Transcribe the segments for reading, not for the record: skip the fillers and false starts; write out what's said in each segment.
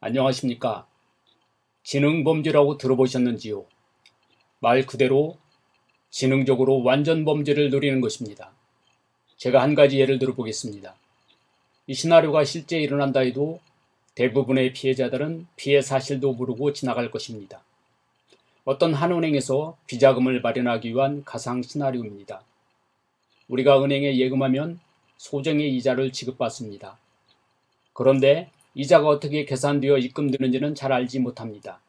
안녕하십니까. 지능범죄라고 들어보셨는지요? 말 그대로 지능적으로 완전 범죄를 노리는 것입니다. 제가 한 가지 예를 들어보겠습니다. 이 시나리오가 실제 일어난다 해도 대부분의 피해자들은 피해 사실도 모르고 지나갈 것입니다. 어떤 한 은행에서 비자금을 마련하기 위한 가상 시나리오입니다. 우리가 은행에 예금하면 소정의 이자를 지급받습니다. 그런데 이자가 어떻게 계산되어 입금되는지는 잘 알지 못합니다.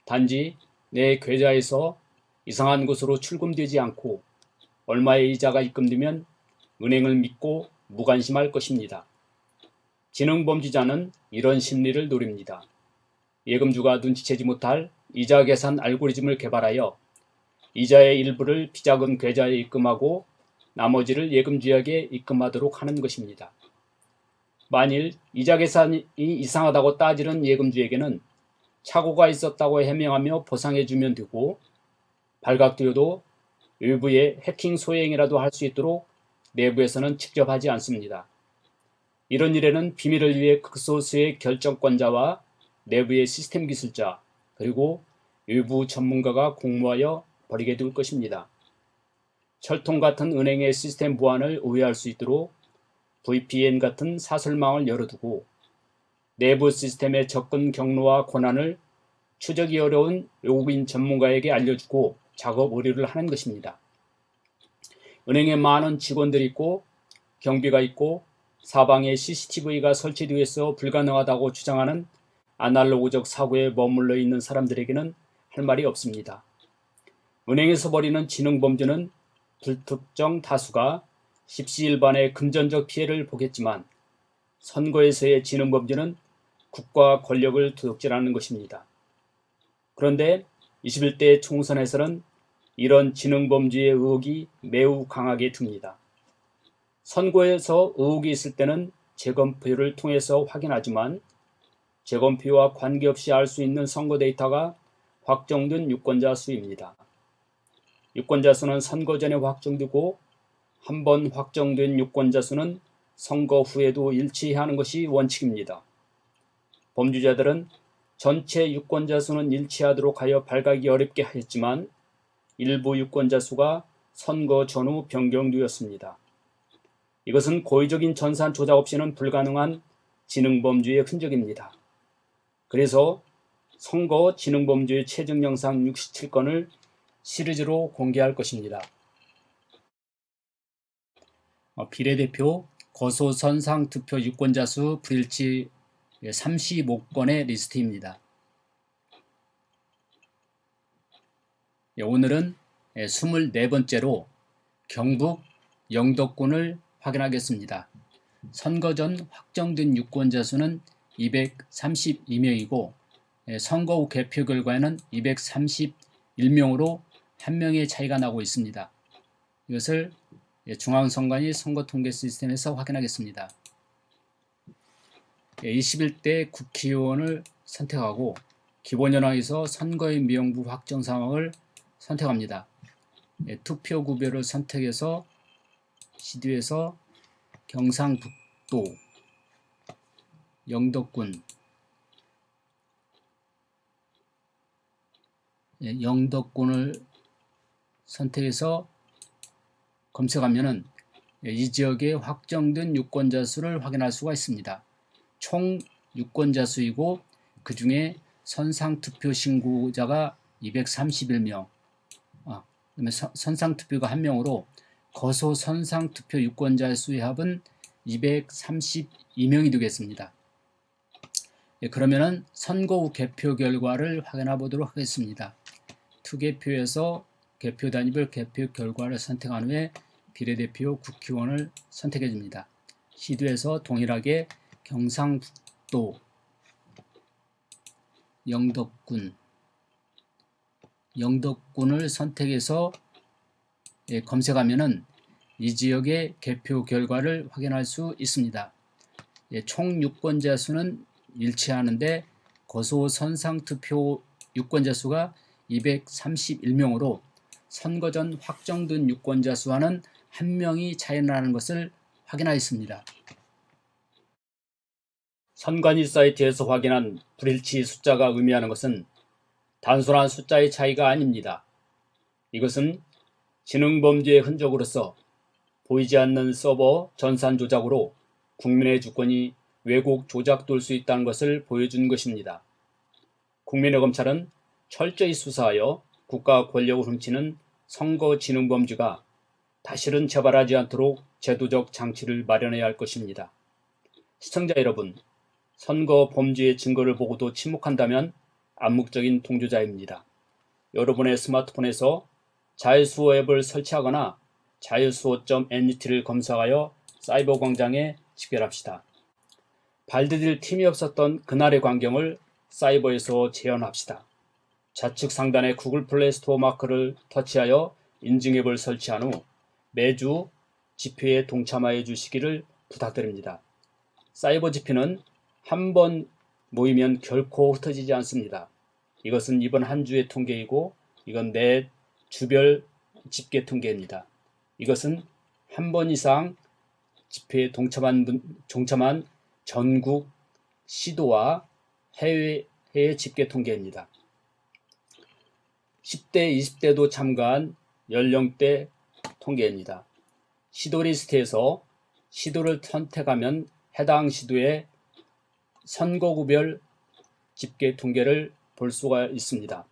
단지 내 계좌에서 이상한 곳으로 출금되지 않고 얼마의 이자가 입금되면 은행을 믿고 무관심할 것입니다. 지능범죄자는 이런 심리를 노립니다. 예금주가 눈치채지 못할 이자 계산 알고리즘을 개발하여 이자의 일부를 비자금 계좌에 입금하고 나머지를 예금주에게 입금하도록 하는 것입니다. 만일 이자 계산이 이상하다고 따지는 예금주에게는 착오가 있었다고 해명하며 보상해주면 되고, 발각되어도 외부의 해킹 소행이라도 할 수 있도록 내부에서는 직접 하지 않습니다. 이런 일에는 비밀을 위해 극소수의 결정권자와 내부의 시스템 기술자, 그리고 외부 전문가가 공모하여 벌이게 될 것입니다. 철통 같은 은행의 시스템 보안을 오해할 수 있도록 VPN 같은 사설망을 열어두고 내부 시스템의 접근 경로와 권한을 추적이 어려운 외국인 전문가에게 알려주고 작업 의뢰를 하는 것입니다. 은행에 많은 직원들이 있고 경비가 있고 사방에 CCTV가 설치되어 있어 불가능하다고 주장하는 아날로그적 사고에 머물러 있는 사람들에게는 할 말이 없습니다. 은행에서 벌이는 지능범죄는 불특정 다수가 십시일반의 금전적 피해를 보겠지만, 선거에서의 지능범죄는 국가 권력을 도둑질하는 것입니다. 그런데 21대 총선에서는 이런 지능범죄의 의혹이 매우 강하게 듭니다. 선거에서 의혹이 있을 때는 재검표를 통해서 확인하지만 재검표와 관계없이 알 수 있는 선거 데이터가 확정된 유권자 수입니다. 유권자 수는 선거 전에 확정되고 한 번 확정된 유권자 수는 선거 후에도 일치하는 것이 원칙입니다. 범죄자들은 전체 유권자 수는 일치하도록 하여 발각이 어렵게 하였지만 일부 유권자 수가 선거 전후 변경되었습니다. 이것은 고의적인 전산 조작 없이는 불가능한 지능범죄의 흔적입니다. 그래서 선거 지능범죄의 최종 영상 67건을 시리즈로 공개할 것입니다. 비례대표 거소선상 투표 유권자 수 불일치 35건의 리스트입니다. 오늘은 24번째로 경북 영덕군을 확인하겠습니다. 선거 전 확정된 유권자 수는 232명이고 선거 후 개표 결과에는 231명으로 한 명의 차이가 나고 있습니다. 이것을 중앙선관위 선거통계 시스템에서 확인하겠습니다. 21대 국회의원을 선택하고 기본현황에서 선거인 명부 확정 상황을 선택합니다. 투표 구별을 선택해서 시도에서 경상북도 영덕군 영덕군을 선택해서 검색하면은 이 지역에 확정된 유권자 수를 확인할 수가 있습니다. 총 유권자 수이고 그 중에 선상투표 신고자가 231명, 그다음에 선상투표가 1명으로 거소 선상투표 유권자 수의 합은 232명이 되겠습니다. 그러면은 선거 후 개표 결과를 확인해 보도록 하겠습니다. 투개표에서 개표 단위별 개표 결과를 선택한 후에 비례대표 국회의원을 선택해 줍니다. 시도에서 동일하게 경상북도 영덕군을 선택해서 검색하면은 이 지역의 개표 결과를 확인할 수 있습니다. 총 유권자 수는 일치하는데 거소 선상투표 유권자 수가 231명으로 선거 전 확정된 유권자 수와는 한 명이 차이 나는 것을 확인하였습니다. 선관위 사이트에서 확인한 불일치 숫자가 의미하는 것은 단순한 숫자의 차이가 아닙니다. 이것은 지능범죄의 흔적으로서 보이지 않는 서버 전산 조작으로 국민의 주권이 왜곡 조작될 수 있다는 것을 보여준 것입니다. 국민의 검찰은 철저히 수사하여 국가 권력을 훔치는 선거 지능범죄가 다시는 재발하지 않도록 제도적 장치를 마련해야 할 것입니다. 시청자 여러분, 선거 범죄의 증거를 보고도 침묵한다면 암묵적인 동조자입니다. 여러분의 스마트폰에서 자유수호 앱을 설치하거나 자유수호.net를 검색하여 사이버 광장에 집결합시다. 발디딜 틈이 없었던 그날의 광경을 사이버에서 재현합시다. 좌측 상단의 구글 플레이 스토어 마크를 터치하여 인증 앱을 설치한 후 매주 집회에 동참하여 주시기를 부탁드립니다. 사이버 집회는 한 번 모이면 결코 흩어지지 않습니다. 이것은 이번 한 주의 통계이고 이건 내 주별 집계 통계입니다. 이것은 한 번 이상 집회에 동참한 전국 시도와 해외 집계 통계입니다. 10대, 20대도 참가한 연령대 통계입니다. 시도 리스트에서 시도를 선택하면 해당 시도의 선거구별 집계 통계를 볼 수가 있습니다.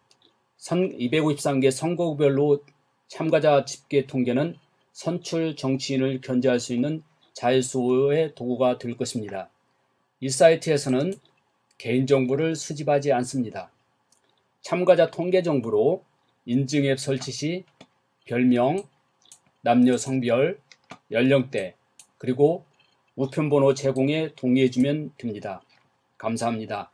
253개 선거구별로 참가자 집계 통계는 선출 정치인을 견제할 수 있는 자유수호의 도구가 될 것입니다. 이 사이트에서는 개인정보를 수집하지 않습니다. 참가자 통계 정보로 인증 앱 설치 시 별명, 남녀 성별, 연령대, 그리고 우편번호 제공에 동의해주면 됩니다. 감사합니다.